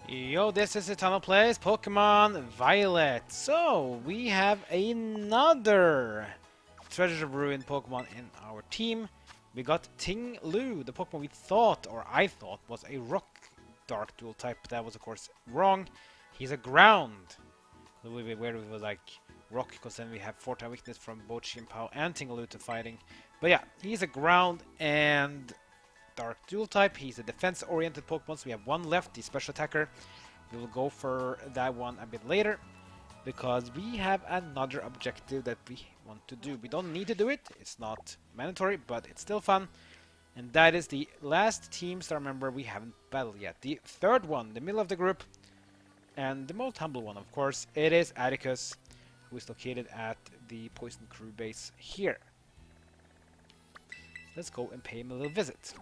Yo, this is Eternal Plays Pokemon Violet. So, we have another Treasure Ruin Pokemon in our team. We got Ting Lu, the Pokemon we thought, or I thought, was a Rock Dark Dual type. That was, of course, wrong. He's a Ground. It would be weird if it was like Rock, because then we have 4-type weakness from both Xianpao and Ting Lu to fighting. But yeah, he's a Ground and Dark Dual type. He's a defense-oriented Pokemon, so we have one left, the Special Attacker. We will go for that one a bit later, because we have another objective that we want to do. We don't need to do it, it's not mandatory, but it's still fun. And that is the last team star member we haven't battled yet. The third one, the middle of the group, and the most humble one, of course, it is Atticus, who is located at the Poison Crew base here. Let's go and pay him a little visit.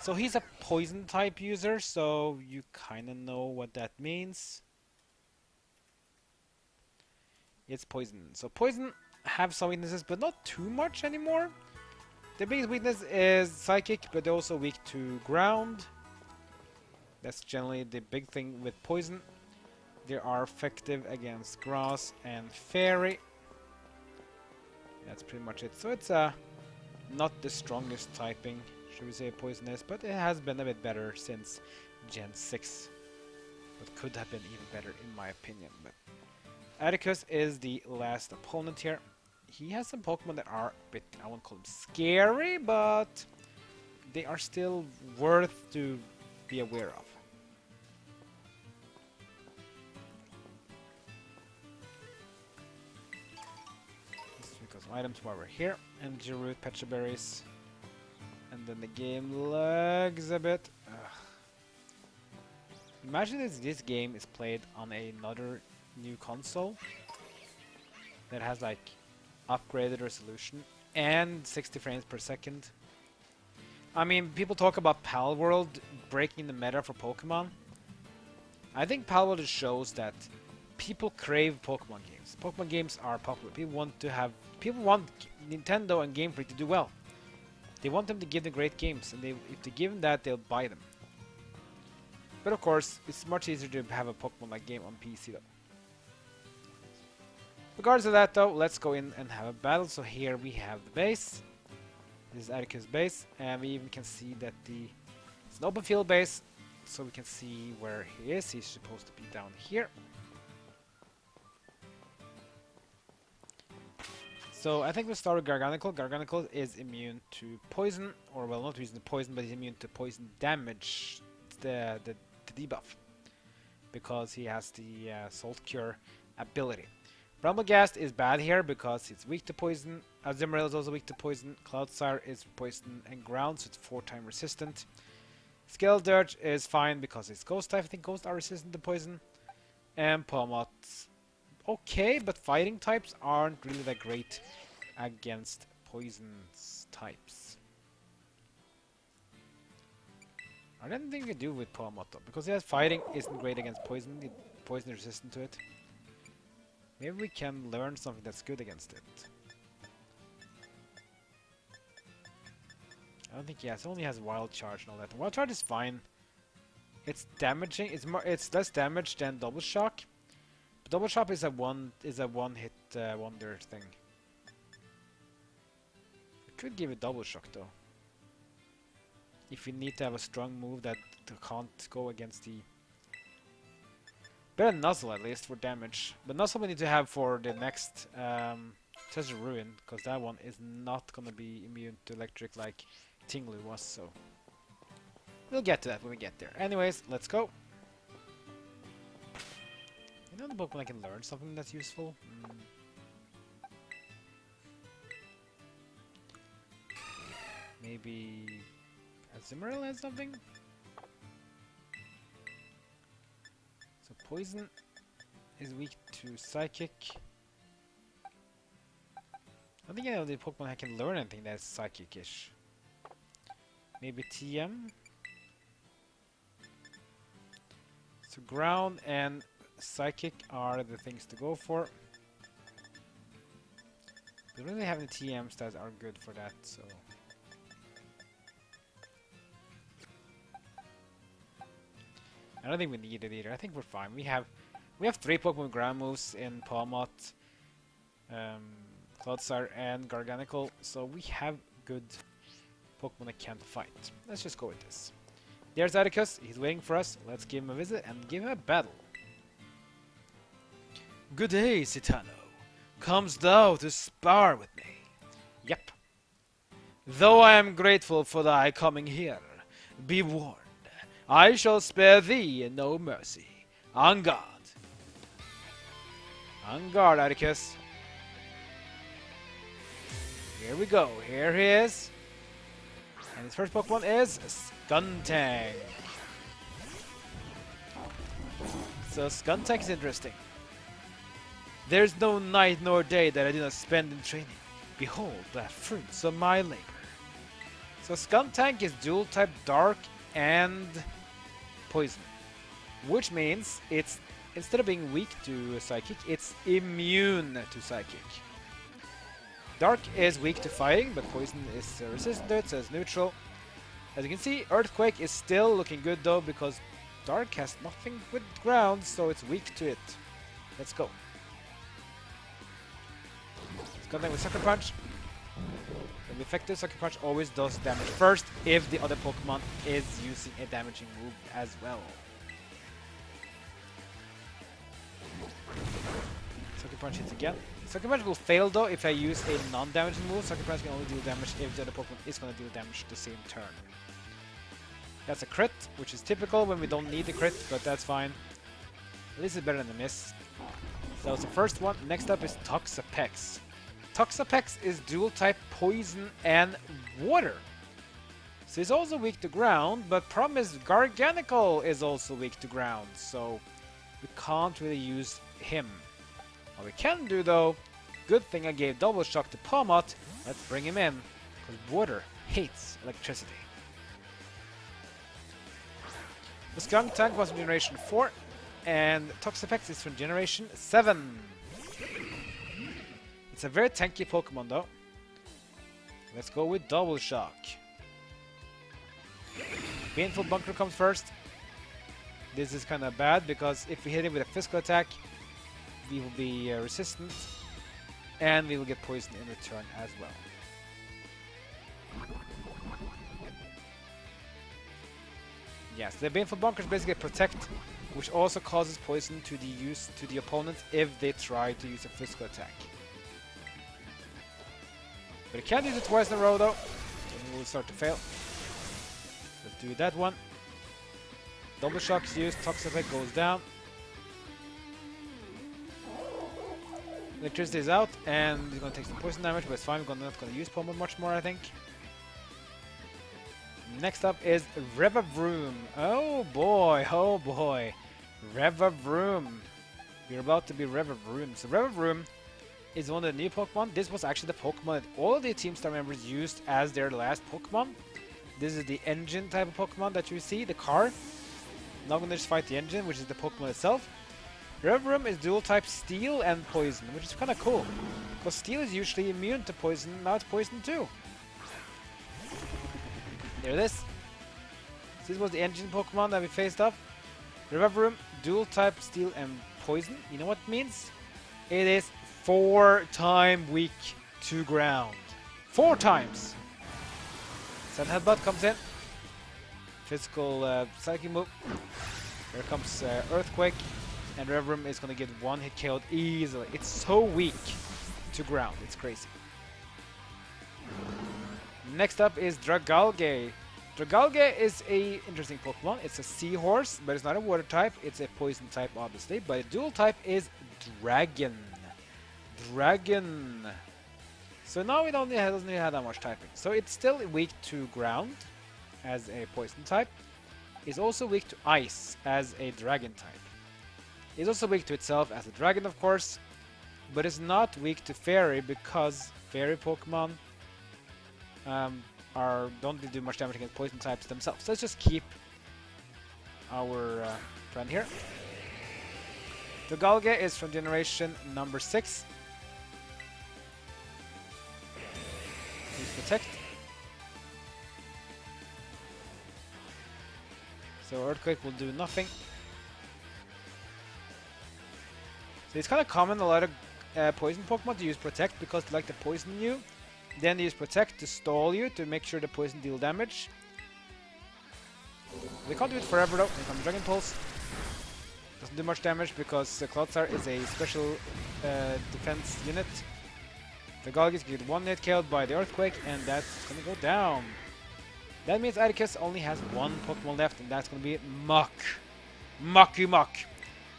So he's a poison type user, so you kinda know what that means. It's poison. So poison have some weaknesses, but not too much anymore. The biggest weakness is psychic, but they're also weak to ground. That's generally the big thing with poison. They are effective against grass and fairy. That's pretty much it. So it's not the strongest typing, should we say, poisonous, but it has been a bit better since Gen 6. But could have been even better in my opinion. But Atticus is the last opponent here. He has some Pokemon that are a bit, I won't call them scary, but they are still worth to be aware of. Because items while we're here. Energy Root, Pecha Berries. And then the game lags a bit. Ugh. Imagine if this game is played on another new console that has like upgraded resolution and 60 frames per second. I mean, people talk about Pal World breaking the meta for Pokemon. I think Pal World shows that people crave Pokemon games. Pokemon games are popular. People want Nintendo and Game Freak to do well. They want them to give them great games, and if they give them that, they'll buy them. But of course, it's much easier to have a Pokemon-like game on PC though. Regardless of that though, let's go in and have a battle. So here we have the base. This is Atticus' base, and we even can see that it's an open field base, so we can see where he is. He's supposed to be down here. So I think we'll start with Garganicle. Garganicle is immune to poison, or well, not immune to poison, but he's immune to poison damage. It's the debuff, because he has the Salt Cure ability. Bramblegast is bad here because it's weak to poison. Azumarill is also weak to poison. Cloudsire is poison and ground, so it's 4-time resistant. Skeledirge is fine because it's ghost type. I think ghosts are resistant to poison. And Pawmot, okay, but fighting types aren't really that great against poisons types. I don't think we can do with Pawmot though, because his fighting isn't great against poison. Poison is resistant to it. Maybe we can learn something that's good against it. I don't think it only has Wild Charge and all that. Wild Charge is fine. It's damaging. It's less damage than Double Shock. But Double Shock is a one-hit wonder thing. We could give it Double Shock though. If we need to have a strong move that can't go against the... Better than Nuzzle at least for damage. But Nuzzle we need to have for the next Treasure Ruin, because that one is not gonna be immune to electric like Tinglu was, so we'll get to that when we get there. Anyways, let's go. You know the Pokemon I can learn something that's useful? Maybe Azumarill has something? So Poison is weak to Psychic. I don't think I know the Pokemon I can learn anything that's Psychic-ish. Maybe TM? So Ground and Psychic are the things to go for. We don't really have any TMs that are good for that, so... I don't think we need it either. I think we're fine. We have 3 Pokemon ground moves in Palmot, Cloudsire, and Garganical, so we have good Pokemon that can fight. Let's just go with this. There's Atticus. He's waiting for us. Let's give him a visit and give him a battle. Good day, Citano. Comes thou to spar with me? Yep. Though I am grateful for thy coming here, be warned, I shall spare thee no mercy. On guard. On guard, Atticus. Here we go. Here he is. And his first Pokemon is Skuntank. So Skuntank is interesting. There's no night nor day that I do not spend in training. Behold the fruits of my labor. So Skuntank is dual type dark and poison, which means it's, instead of being weak to psychic, it's immune to psychic. Dark is weak to fighting, but poison is resistant to it, so it's neutral. As you can see, Earthquake is still looking good though, because Dark has nothing with ground, so it's weak to it. Let's go. Skuntank with Sucker Punch. It'll be effective. Sucker Punch always does damage first if the other Pokemon is using a damaging move as well. Sucker Punch hits again. Sucker Punch will fail though if I use a non-damaging move. Sucker Punch can only deal damage if the other Pokemon is going to deal damage the same turn. That's a crit, which is typical when we don't need a crit, but that's fine. At least it's better than a miss. So that was the first one. Next up is Toxapex. Toxapex is dual type poison and water. So he's also weak to ground, but problem is Garganical is also weak to ground, so we can't really use him. What we can do though, good thing I gave Double Shock to Palmot. Let's bring him in, because water hates electricity. The Skuntank was from Generation 4, and Toxapex is from Generation 7. It's a very tanky Pokemon though. Let's go with Double Shock. Painful Bunker comes first. This is kind of bad because if we hit him with a physical attack, we will be resistant, and we will get poisoned in return as well. Yes, the Baneful Bunkers basically protect, which also causes poison to the opponent if they try to use a physical attack. But it can't use it twice in a row though, and we'll start to fail. Let's do that one. Double Shock's used, Toxapex goes down. Electricity is out, and he's gonna take some poison damage, but it's fine. We're not gonna use Pokemon much more, I think. Next up is Revavroom. Oh boy, oh boy. Revavroom. We're about to be Revavroom. So Revavroom is one of the new Pokemon. This was actually the Pokemon that all the Team Star members used as their last Pokemon. This is the engine type of Pokemon that you see, the car. Now I'm gonna just fight the engine, which is the Pokemon itself. Revavroom is dual type Steel and Poison, which is kind of cool. Because Steel is usually immune to Poison, now it's Poison too. There it is. This was the engine Pokemon that we faced off. Revavroom, dual type Steel and Poison. You know what it means? It is 4 times weak to ground. 4 times! Sun Headbutt comes in. Physical psychic move. Here comes Earthquake. And Revavroom is going to get one hit KO'd easily. It's so weak to ground. It's crazy. Next up is Dragalge. Dragalge is a interesting Pokemon. It's a seahorse, but it's not a water type. It's a poison type, obviously. But the dual type is Dragon. Dragon. So now it doesn't really have that much typing. So it's still weak to ground as a poison type. It's also weak to ice as a dragon type. It's also weak to itself as a dragon, of course. But it's not weak to fairy because fairy Pokemon don't really do much damage against poison types themselves. So let's just keep our friend here. Dragalge is from generation number 6. Use Protect. So Earthquake will do nothing. So it's kind of common, a lot of poison Pokemon to use Protect because they like to poison you. Then they use Protect to stall you to make sure the poison deal damage. They can't do it forever though. Here comes Dragon Pulse. Doesn't do much damage because Cloudstar is a special defense unit. The Dragalge get 1 hit killed by the Earthquake, and that's gonna go down. That means Atticus only has 1 Pokemon left, and that's gonna be Muk. Muck.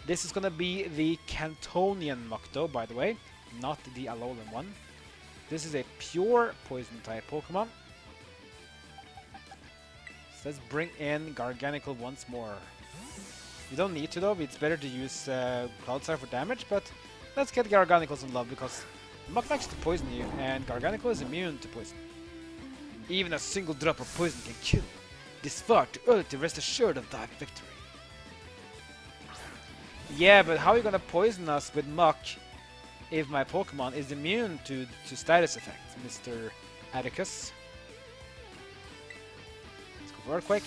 This is gonna be the Cantonian Muk though, by the way, not the Alolan one. This is a pure poison type Pokemon. So let's bring in Garganical once more. You don't need to though, it's better to use Cloudstar for damage, but let's get Garganical some love because Muk likes to poison you, and Garganical is immune to poison. Even a single drop of poison can kill. This far too early to rest assured of thy victory. Yeah, but how are you gonna poison us with Muk if my Pokemon is immune to status effects, Mr. Atticus? Let's go for Earthquake.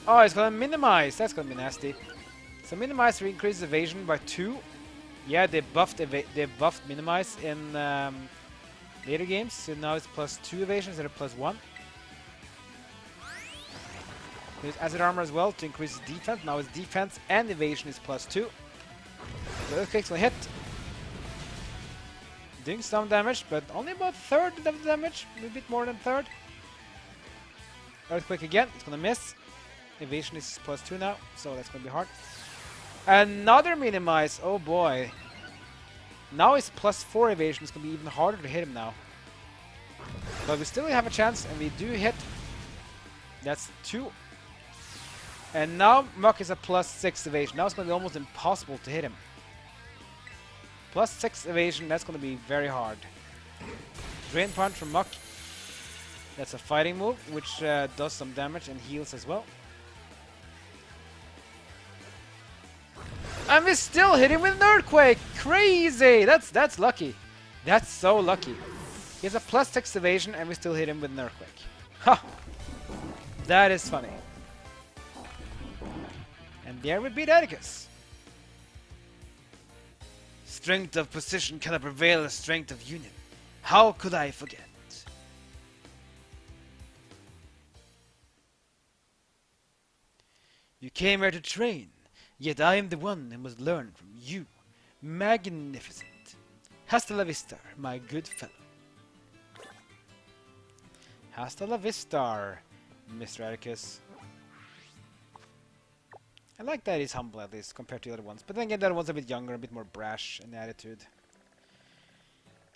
Oh, it's gonna minimize. That's gonna be nasty. So minimize increases evasion by 2. Yeah, they buffed minimize in later games, so now it's +2 evasion instead of +1. There's acid armor as well to increase his defense. Now his defense and evasion is +2. The Earthquake's gonna hit. Doing some damage, but only about 1/3 of the damage, a bit more than 1/3. Earthquake again, it's gonna miss. Evasion is +2 now, so that's gonna be hard. Another minimize, oh boy. Now it's +4 evasion, it's gonna be even harder to hit him now. But we still have a chance, and we do hit. That's 2. And now Muk is a +6 evasion. Now it's gonna be almost impossible to hit him. +6 evasion, that's gonna be very hard. Drain Punch from Muk. That's a fighting move, which does some damage and heals as well. And we still hit him with an Earthquake! Crazy! That's lucky. That's so lucky. He has a +6 evasion and we still hit him with an Earthquake. Ha! That is funny. And there we beat Atticus. Strength of position cannot prevail the strength of union. How could I forget? You came here to train, yet I am the one who must learn from you. Magnificent. Hasta la vista, my good fellow. Hasta la vista, Mr. Atticus. I like that he's humble at least compared to the other ones. But then again, the other one's a bit younger, a bit more brash in attitude.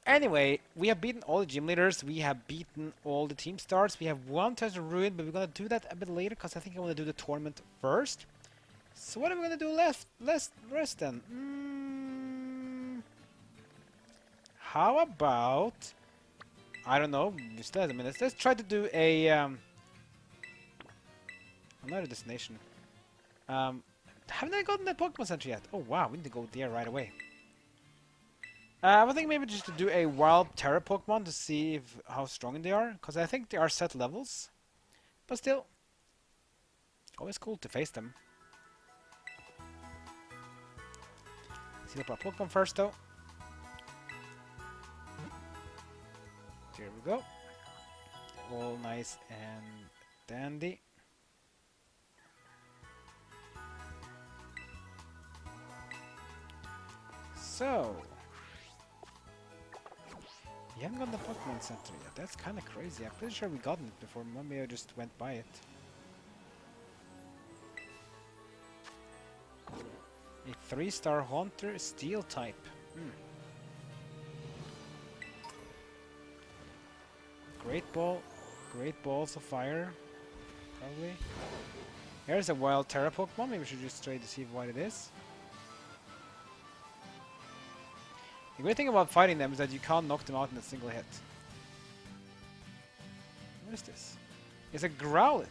Anyway, we have beaten all the gym leaders. We have beaten all the team stars. We have 1 Treasure Ruin, but we're going to do that a bit later because I think I want to do the tournament first. So what are we going to do rest then? How about... I don't know. We still have a minute. Let's try to do a... another destination. Haven't I gotten that Pokemon Center yet? Oh wow, we need to go there right away. I think maybe just to do a wild Tera Pokemon to see how strong they are, because I think they are set levels. But still, always cool to face them. Let's heal up our Pokemon first though. There we go. All nice and dandy. So, we haven't gotten the Pokemon Center yet. That's kind of crazy. I'm pretty sure we gotten it before. Maybe I just went by it. A 3-star Haunter Steel type. Great Balls of Fire. Probably. Here's a wild Tera Pokemon. Maybe we should just try to see what it is. The great thing about fighting them is that you can't knock them out in a single hit. What is this? It's a Growlithe.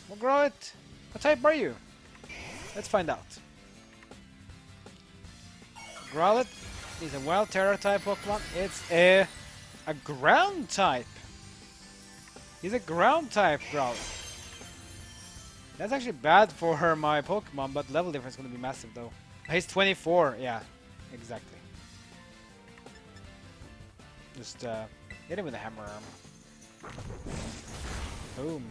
Well, Growlithe, what type are you? Let's find out. Growlithe is a wild Tera type Pokemon. It's a ground type. He's a ground type Growlithe. That's actually bad for my Pokemon, but level difference is going to be massive though. He's 24. Yeah, exactly. Just hit him with a hammer arm. Boom.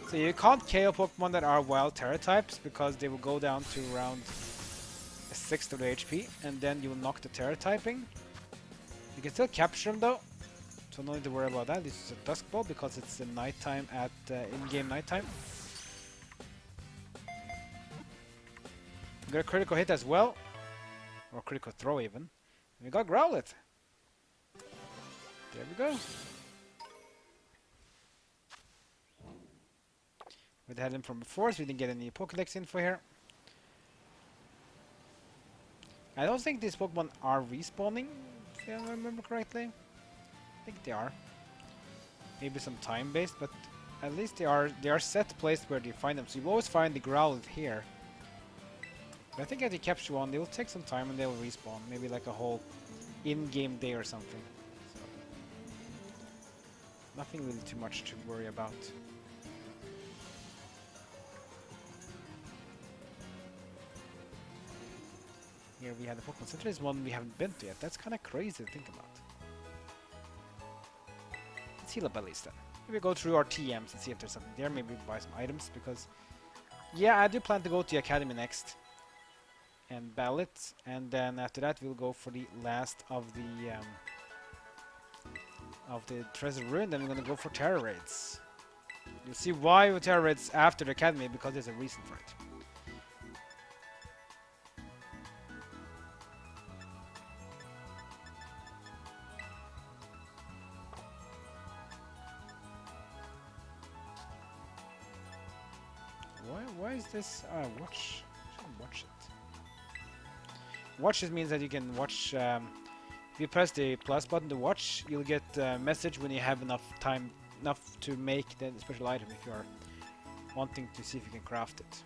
So you can't KO Pokemon that are wild Tera types because they will go down to around a sixth of the HP, and then you will knock the Tera typing. You can still capture them though, so no need to worry about that. This is a Dusk Ball because it's the nighttime at in-game nighttime. We got a critical hit as well, or critical throw even. We got Growlithe. There we go. We had him from before, so we didn't get any Pokédex info here. I don't think these Pokemon are respawning, if I remember correctly. I think they are. Maybe some time-based, but at least they are set placed where you find them. So you always find the Growlithe here. But I think as you capture one, they will take some time and they will respawn. Maybe like a whole in-game day or something. So nothing really too much to worry about. Here we have the Pokemon Center. Is one we haven't been to yet. That's kind of crazy to think about. Let's heal up at least then. Maybe go through our TMs and see if there's something there. Maybe buy some items because, yeah, I do plan to go to the Academy next and battle it, and then after that we'll go for the last of the Treasure Ruin. Then we're gonna go for Terra Raids. You'll see why with Terra Raids after the Academy because there's a reason for it. Why is this? Watch. I should watch it. Watch just means that you can watch. If you press the plus button to watch, you'll get a message when you have enough time, enough to make the special item. If you are wanting to see if you can craft it.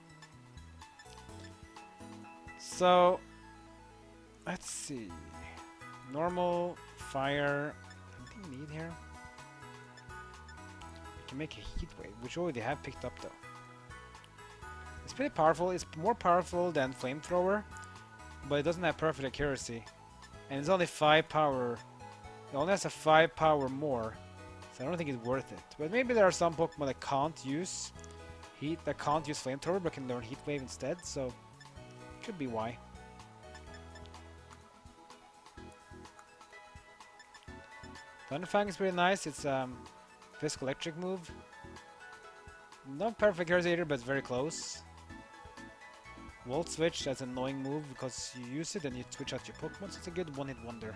So let's see. Normal, fire. Anything we need here? We can make a heat wave, which we already have picked up though. It's pretty powerful. It's more powerful than Flamethrower, but it doesn't have perfect accuracy. And it's only 5 power. It only has a 5 power more, so I don't think it's worth it. But maybe there are some Pokemon that can't use Heat, that can't use Flamethrower, but can learn Heat Wave instead, so could be why. Thunderfang is pretty nice. It's Physical Electric move. Not perfect accuracy either, but it's very close. Volt Switch, that's an annoying move because you use it and you switch out your Pokemon, so it's a good one-hit wonder.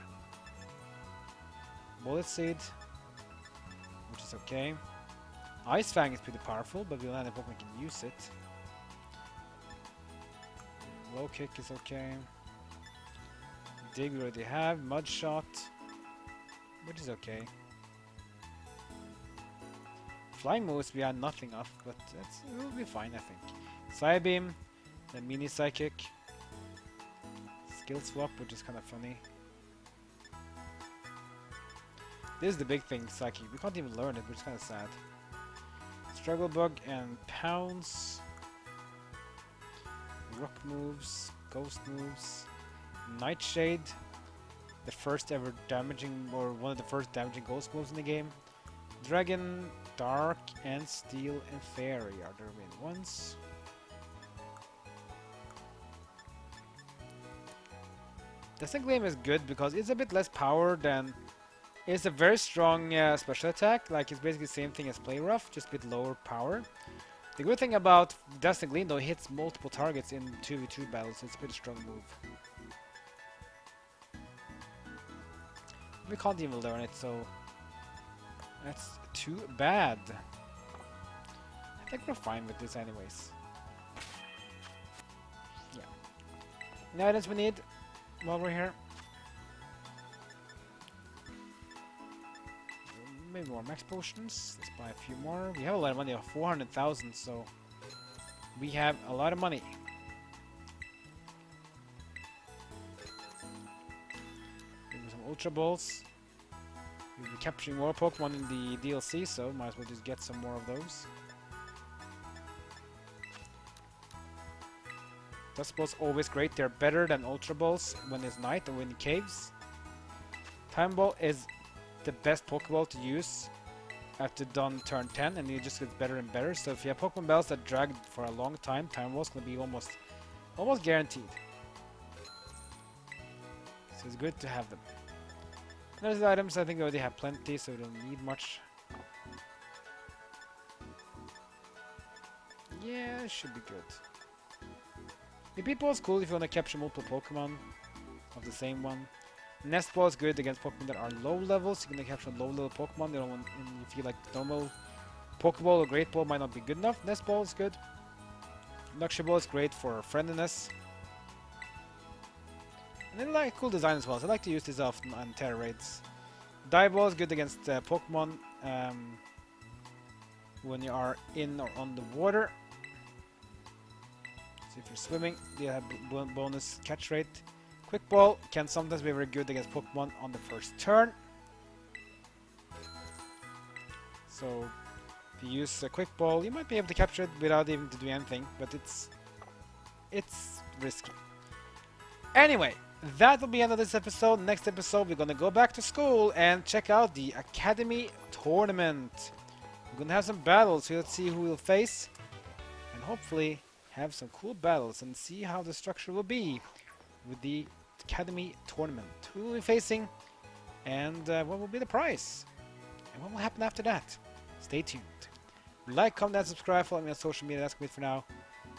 Bullet Seed, which is okay. Ice Fang is pretty powerful, but we don't have a Pokemon can use it. Low Kick is okay. Dig we already have. Mud Shot, which is okay. Flying moves we had nothing of, but it will be fine, I think. Psybeam, the Mini Psychic, Skill Swap, which is kind of funny. This is the big thing, Psychic. We can't even learn it, which is kind of sad. Struggle Bug and Pounce. Rock moves, Ghost moves. Nightshade, the first ever damaging, or one of the first damaging Ghost moves in the game. Dragon, Dark, and Steel, and Fairy are the remaining ones. The second game is good because it's a bit less power than... It's a very strong special attack, like it's basically the same thing as Play Rough, just a bit lower power. The good thing about Dustin Gleam though, it hits multiple targets in 2v2 battles, so it's a pretty strong move. We can't even learn it, so that's too bad. I think we're fine with this anyways. Yeah. Now items we need while we're here. Maybe more max potions. Let's buy a few more. We have a lot of money, 400,000, so we have a lot of money. Maybe some Ultra Balls. We'll be capturing more Pokemon in the DLC, so might as well just get some more of those. Dust Ball's always great. They're better than Ultra Balls when it's night or in the caves. Time Ball is the best Pokeball to use after done turn 10, and it just gets better and better. So if you have Pokemon battles that drag for a long time, Time Ball's gonna be almost guaranteed. So it's good to have them. There's the items. I think we already have plenty, so we don't need much. Yeah, it should be good. Repeat Ball is cool if you want to capture multiple Pokemon of the same one. Nest Ball is good against Pokemon that are low levels. You can capture low level Pokemon. You don't want, and you feel like normal Pokeball or Great Ball might not be good enough. Nest Ball is good. Luxury Ball is great for friendliness. And they like cool design as well, so I like to use this often on Terra raids. Dive Ball is good against Pokemon when you are in or on the water. So if you're swimming, you have bonus catch rate. Quick Ball can sometimes be very good against Pokemon on the first turn. So if you use a Quick Ball, you might be able to capture it without even to do anything, but it's risky. Anyway, that will be the end of this episode. Next episode, we're gonna go back to school and check out the Academy Tournament. We're gonna have some battles, so let's see who we'll face, and hopefully have some cool battles and see how the structure will be with the Academy Tournament. Who will be facing, and what will be the prize, and what will happen after that. Stay tuned. Like, comment, and subscribe. Follow me on social media. That's good for now.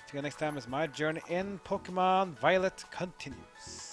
See you next time as my journey in Pokemon Violet continues.